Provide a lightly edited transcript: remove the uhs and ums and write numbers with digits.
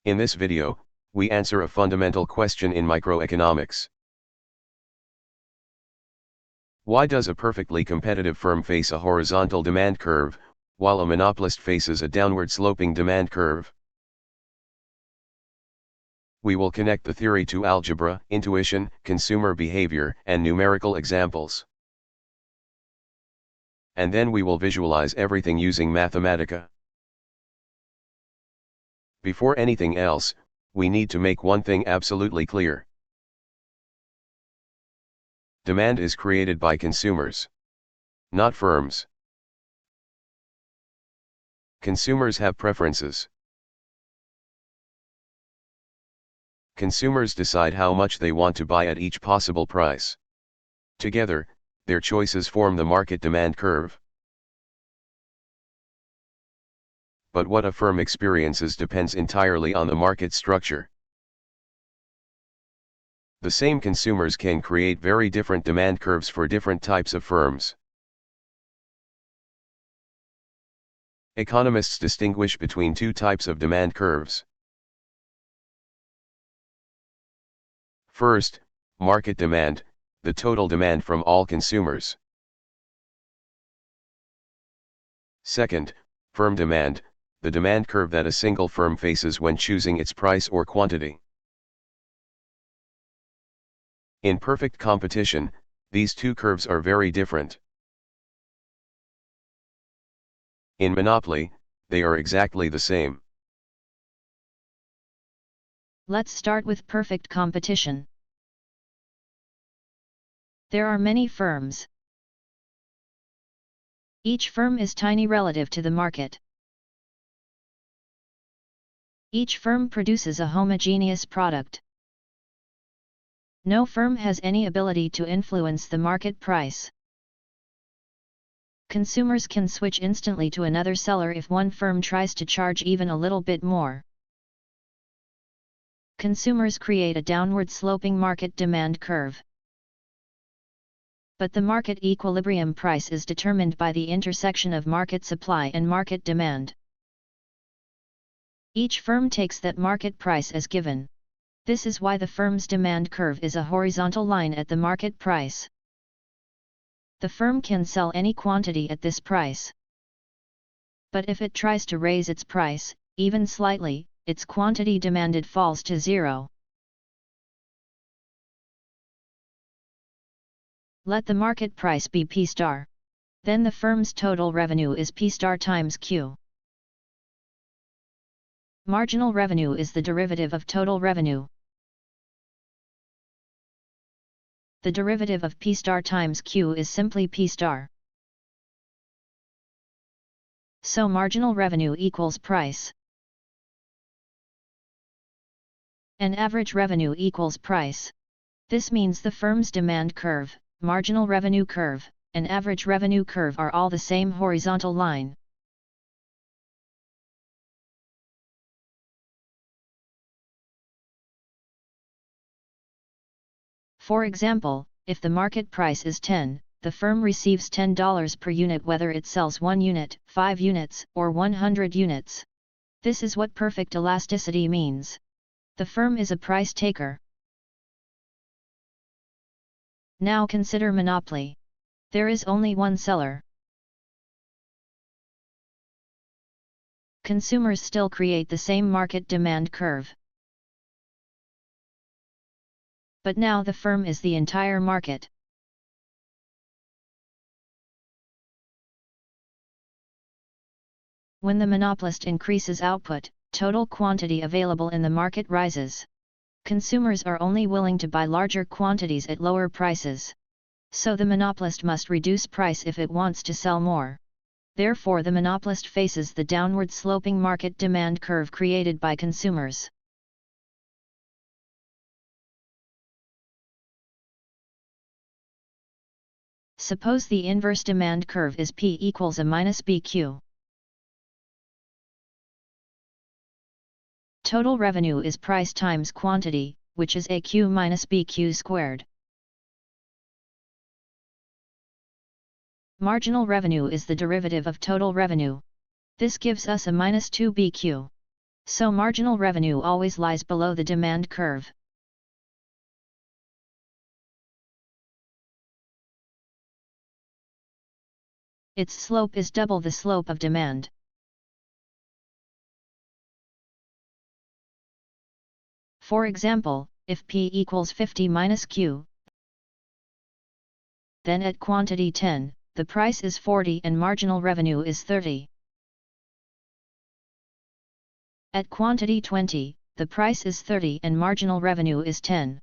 In this video, we answer a fundamental question in microeconomics. Why does a perfectly competitive firm face a horizontal demand curve, while a monopolist faces a downward sloping demand curve? We will connect the theory to algebra, intuition, consumer behavior, and numerical examples. And then we will visualize everything using Mathematica. Before anything else, we need to make one thing absolutely clear. Demand is created by consumers, not firms. Consumers have preferences. Consumers decide how much they want to buy at each possible price. Together, their choices form the market demand curve. But what a firm experiences depends entirely on the market structure. The same consumers can create very different demand curves for different types of firms. Economists distinguish between two types of demand curves. First, market demand, the total demand from all consumers. Second, firm demand, the demand curve that a single firm faces when choosing its price or quantity. In perfect competition, these two curves are very different. In monopoly, they are exactly the same. Let's start with perfect competition. There are many firms. Each firm is tiny relative to the market. Each firm produces a homogeneous product. No firm has any ability to influence the market price. Consumers can switch instantly to another seller if one firm tries to charge even a little bit more. Consumers create a downward sloping market demand curve. But the market equilibrium price is determined by the intersection of market supply and market demand. Each firm takes that market price as given. This is why the firm's demand curve is a horizontal line at the market price. The firm can sell any quantity at this price. But if it tries to raise its price, even slightly, its quantity demanded falls to zero. Let the market price be P star. Then the firm's total revenue is P star times Q. Marginal revenue is the derivative of total revenue. The derivative of P star times Q is simply P star. So marginal revenue equals price. And average revenue equals price. This means the firm's demand curve, marginal revenue curve, and average revenue curve are all the same horizontal line. For example, if the market price is 10, the firm receives $10 per unit whether it sells 1 unit, 5 units, or 100 units. This is what perfect elasticity means. The firm is a price taker. Now consider monopoly. There is only one seller. Consumers still create the same market demand curve. But now the firm is the entire market. When the monopolist increases output, total quantity available in the market rises. Consumers are only willing to buy larger quantities at lower prices. So the monopolist must reduce price if it wants to sell more. Therefore the monopolist faces the downward sloping market demand curve created by consumers. Suppose the inverse demand curve is P equals A minus BQ. Total revenue is price times quantity, which is AQ minus BQ squared. Marginal revenue is the derivative of total revenue. This gives us a minus 2BQ. So marginal revenue always lies below the demand curve. Its slope is double the slope of demand. For example, if P equals 50 minus Q, then at quantity 10, the price is 40 and marginal revenue is 30. At quantity 20, the price is 30 and marginal revenue is 10.